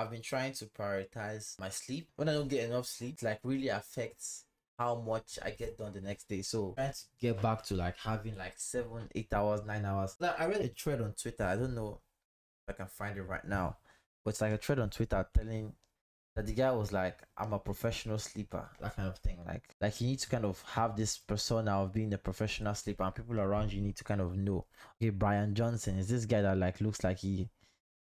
I've been trying to prioritize my sleep. When I don't get enough sleep, it like really affects how much I get done the next day. So trying to get back to like having like 7, 8 hours, 9 hours. Like I read a thread on Twitter. I don't know if I can find it right now, but it's like a thread on Twitter telling that the guy was like, I'm a professional sleeper, that kind of thing. Like you need to kind of have this persona of being a professional sleeper, and people around you need to kind of know, okay, Brian Johnson is this guy that like looks like he's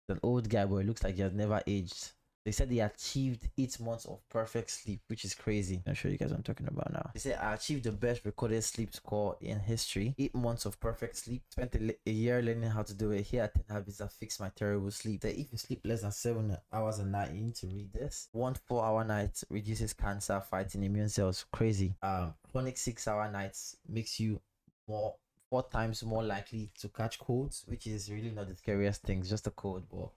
an old guy, but it looks like he has never aged. They said he achieved 8 months of perfect sleep, which is crazy. I'll show you guys what I'm talking about now. They said I achieved the best recorded sleep score in history. 8 months of perfect sleep. Spent a year learning how to do it. Here are 10 habits that fix my terrible sleep. That if you sleep less than 7 hours a night, you need to read this. 1 4-hour night reduces cancer, fighting immune cells. Crazy. Chronic 6-hour nights makes you 4 times more likely to catch colds, which is really not the scariest thing. It's just a cold, but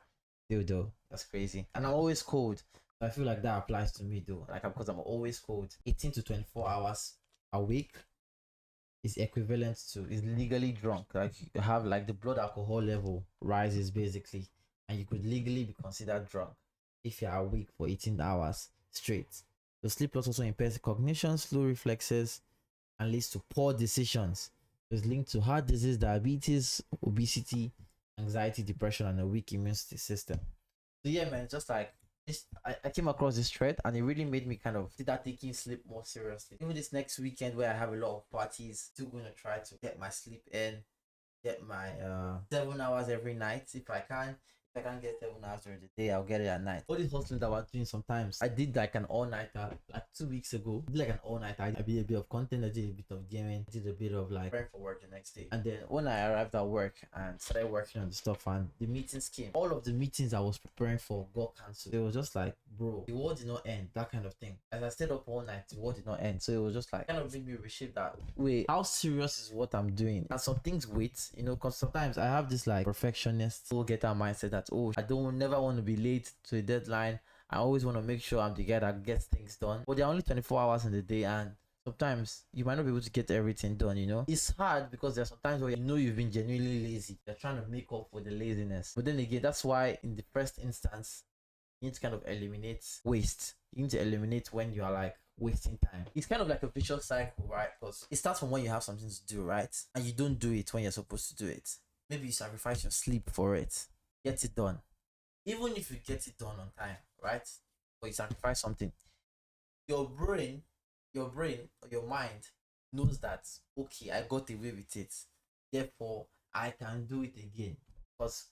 still though, that's crazy. And I'm always cold. I feel like that applies to me though. Like because I'm always cold. 18 to 24 hours a week is equivalent to is legally drunk. Like you have like the blood alcohol level rises basically, and you could legally be considered drunk if you're awake for 18 hours straight. The sleep loss also impairs cognition, slow reflexes, and leads to poor decisions. It's linked to heart disease, diabetes, obesity, anxiety, depression, and a weak immune system. So yeah, man, just like this, I came across this thread and it really made me kind of start taking sleep more seriously. Even this next weekend where I have a lot of parties, still gonna try to get my sleep in, get my 7 hours every night if I can. If I can't get 7 hours during the day, I'll get it at night. All these hustling that we're doing sometimes. I did like an all-nighter like 2 weeks ago. I did like an all-nighter. I did a bit of content, I did a bit of gaming, I did a bit of like preparing for work the next day. And then when I arrived at work and started working on the stuff and the meetings came, all of the meetings I was preparing for got cancelled. It was just like, bro, the world did not end, that kind of thing. As I stayed up all night, the world did not end. So it was just like kind of made me reshape that. Wait, how serious is what I'm doing? And some things wait, you know, because sometimes I have this like perfectionist full getter mindset that, oh, I don't never want to be late to a deadline. I always want to make sure I'm the guy that gets things done. But there are only 24 hours in the day, and sometimes you might not be able to get everything done, you know. It's hard because there's sometimes where you know you've been genuinely lazy. You're trying to make up for the laziness. But then again, that's why in the first instance, you need to kind of eliminate waste. You need to eliminate when you are like wasting time. It's kind of like a vicious cycle, right? Because it starts from when you have something to do, right? And you don't do it when you're supposed to do it. Maybe you sacrifice your sleep for it. Get it done. Even if you get it done on time, right? Or you sacrifice something, your brain, or your mind knows that, okay, I got away with it. Therefore, I can do it again. Because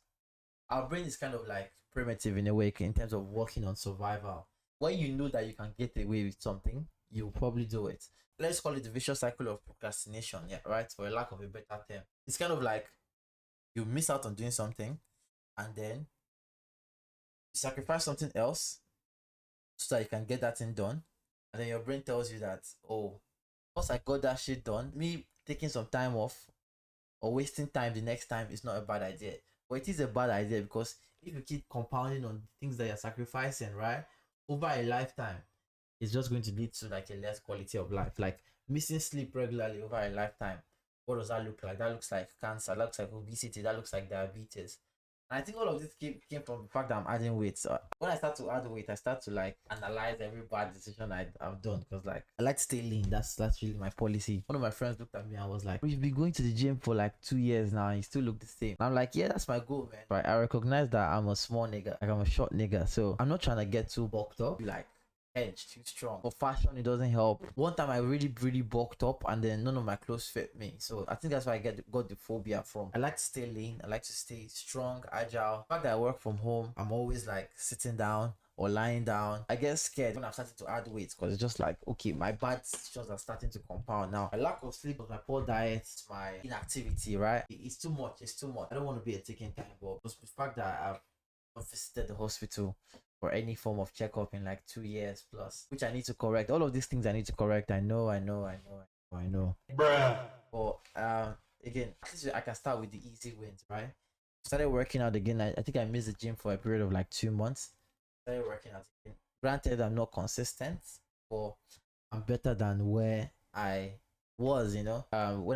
our brain is kind of like primitive in a way in terms of working on survival. When you know that you can get away with something, you'll probably do it. Let's call it the vicious cycle of procrastination, yeah, right? For a lack of a better term. It's kind of like you miss out on doing something and then sacrifice something else so that you can get that thing done. And then your brain tells you that, oh, once I got that shit done, me taking some time off or wasting time the next time is not a bad idea. But it is a bad idea because if you keep compounding on things that you're sacrificing, right, over a lifetime, it's just going to lead to like a less quality of life. Like missing sleep regularly over a lifetime. What does that look like? That looks like cancer, that looks like obesity, that looks like diabetes. And I think all of this came from the fact that I'm adding weight. So when I start to add weight, I start to like analyze every bad decision I've done. Because like I like to stay lean. That's really my policy. One of my friends looked at me and was like, "You've been going to the gym for like 2 years now and you still look the same." And I'm like, yeah, that's my goal, man. Right. I recognize that I'm a small nigga. Like I'm a short nigga. So I'm not trying to get too bulked up. Like edge too strong. For fashion, it doesn't help. One time I really bulked up and then none of my clothes fit me. So I think that's why I got the phobia from. I like to stay lean. I like to stay strong, agile. The fact that I work from home, I'm always like sitting down or lying down. I get scared when I'm starting to add weight because it's just like, okay, my bad decisions are starting to compound now. My lack of sleep, my poor diet, my inactivity, right? It's too much. It's too much. I don't want to be a ticking time bomb. But the fact that I've visited the hospital for any form of checkup in like 2 years plus, which I need to correct. All of these things I need to correct. I know. Bruh. But again, at least I can start with the easy wins, right? Started working out again. I think I missed the gym for a period of like 2 months. Started working out again. Granted, I'm not consistent, but I'm better than where I was, when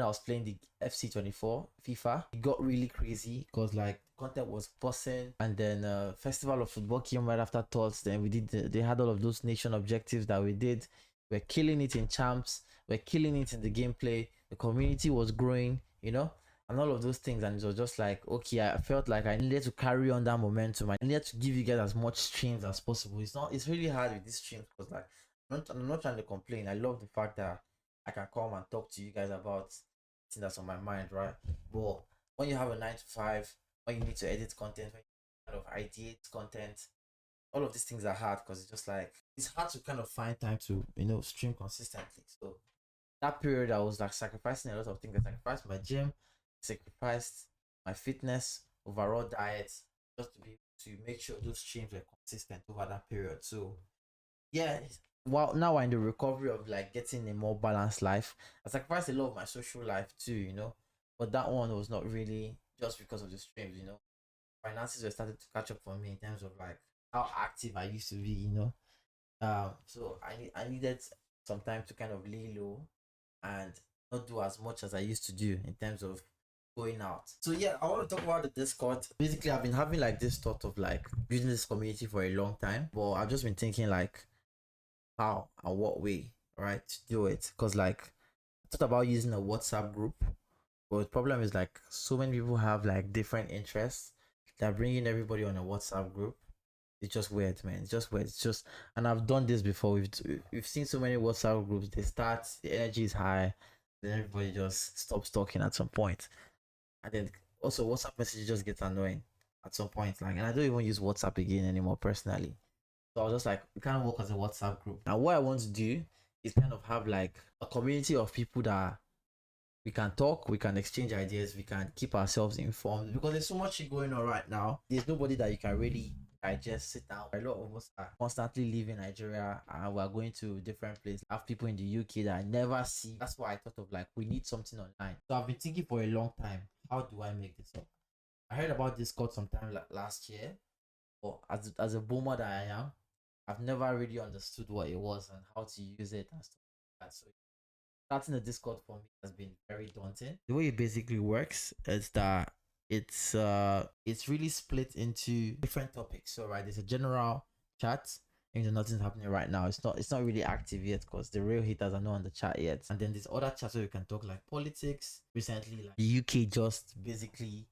I was playing the FC 24 FIFA, it got really crazy because like content was buzzing, and then Festival of Football came right after Thoughts. Then we did they had all of those nation objectives that we did. We're killing it in champs, we're killing it in the gameplay, the community was growing, and all of those things. And it was just like, okay, I felt like I needed to carry on that momentum. I needed to give you guys as much streams as possible. It's really hard with these streams because like I'm not trying to complain. I love the fact that I can come and talk to you guys about things that's on my mind, right? But when you have a 9 to 5, when you need to edit content, when you kind of ideate content, all of these things are hard because it's just like it's hard to kind of find time to stream consistently. So that period I was like sacrificing a lot of things. I sacrificed my gym, sacrificed my fitness, overall diet, just to be able to make sure those streams were consistent over that period. So yeah, well, now I'm in the recovery of like getting a more balanced life. I sacrificed a lot of my social life too, but that one was not really just because of the streams. Finances were starting to catch up for me in terms of like how active I used to be. So I needed some time to kind of lay low and not do as much as I used to do in terms of going out. So yeah, I want to talk about the Discord. Basically, I've been having like this thought of like building this community for a long time, but I've just been thinking like how and what way, right, to do it. Because like I thought about using a WhatsApp group, but the problem is like so many people have like different interests. They're bringing everybody on a WhatsApp group. It's just weird, man. It's just weird. It's just, and I've done this before. We've seen so many WhatsApp groups. They start, the energy is high, then everybody just stops talking at some point, and then also WhatsApp messages just get annoying at some point. Like, and I don't even use WhatsApp again anymore personally. So I was just like, we can't work as a WhatsApp group. And what I want to do is kind of have like a community of people that we can talk, we can exchange ideas, we can keep ourselves informed because there's so much shit going on right now. There's nobody that you can really just sit down. A lot of us are constantly leaving Nigeria and we're going to different places. I have people in the UK that I never see. That's why I thought of like we need something online. So I've been thinking for a long time, how do I make this up? I heard about Discord sometime last year, but as a boomer that I am, I've never really understood what it was and how to use it and stuff like that. So starting the Discord for me has been very daunting. The way it basically works is that it's really split into different topics. So right, there's a general chat. And nothing's happening right now. It's not really active yet because the real hitters are not on the chat yet. And then there's other chats where you can talk like politics. Recently, like the UK just basically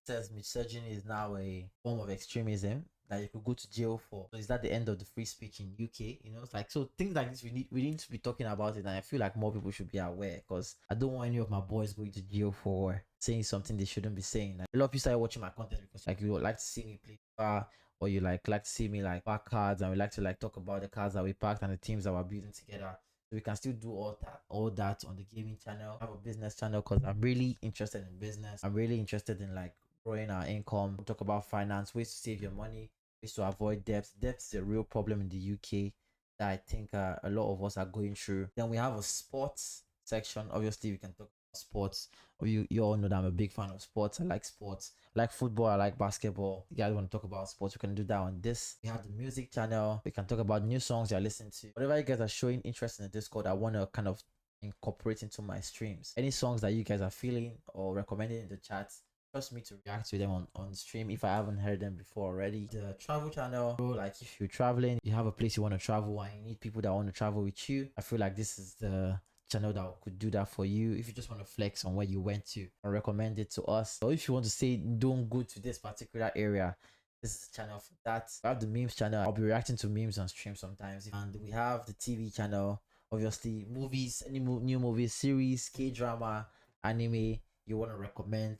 says misogyny is now a form of extremism that you could go to jail for. So is that the end of the free speech in UK? It's like, so things like this we need to be talking about it, and I feel like more people should be aware because I don't want any of my boys going to jail for saying something they shouldn't be saying. Like, a lot of people started watching my content because like you would like to see me play bar, or you like to see me like pack cards, and we like to like talk about the cards that we packed and the teams that we're building together. So we can still do all that on the gaming channel. I have a business channel because I'm really interested in business. I'm really interested in like growing our income. We talk about finance, ways to save your money, ways to avoid debt. Debt is a real problem in the UK that I think a lot of us are going through. Then we have a sports section. Obviously, we can talk about sports. You all know that I'm a big fan of sports. I like sports. I like football. I like basketball. You guys want to talk about sports? We can do that on this. We have the music channel. We can talk about new songs you're listening to. Whatever you guys are showing interest in the Discord, I want to kind of incorporate into my streams. Any songs that you guys are feeling or recommending in the chat, trust me to react to them on stream if I haven't heard them before already. The travel channel, bro, like if you're traveling, you have a place you want to travel and you need people that want to travel with you, I feel like this is the channel that could do that for you. If you just want to flex on where you went to, I recommend it to us. Or if you want to say don't go to this particular area, this is the channel for that. I have the memes channel. I'll be reacting to memes on stream sometimes. And we have the TV channel, obviously movies, any new movies, series, K-drama, anime you want to recommend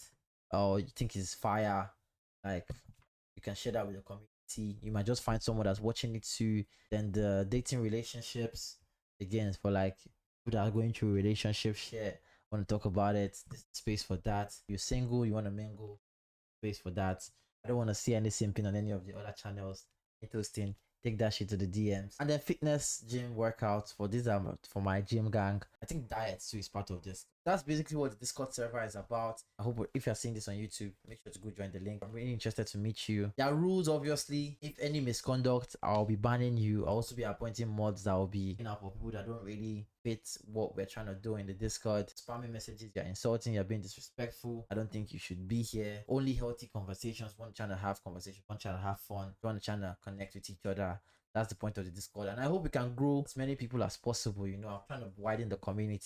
or you think is fire, like you can share that with the community. You might just find someone that's watching it too. Then the dating relationships, again, for like people that are going through relationships, share, want to talk about it. There's space for that. You're single, you want to mingle, space for that. I don't want to see any simping on any of the other channels. Interesting. take that shit to the DMs. And then fitness, gym, workouts for this for my gym gang. I think diet too is part of this. That's basically what the Discord server is about. I hope if you're seeing this on YouTube, make sure to go join the link. I'm really interested to meet you. There are rules, obviously. If any misconduct, I'll be banning you. I'll also be appointing mods that will be for people that don't really fit what we're trying to do in the Discord. Spamming messages, you're insulting, you're being disrespectful. I don't think you should be here. Only healthy conversations. One trying to have conversation, one trying to have fun, one trying to connect with each other. That's the point of the Discord, and I hope we can grow as many people as possible. I'm trying to widen the community.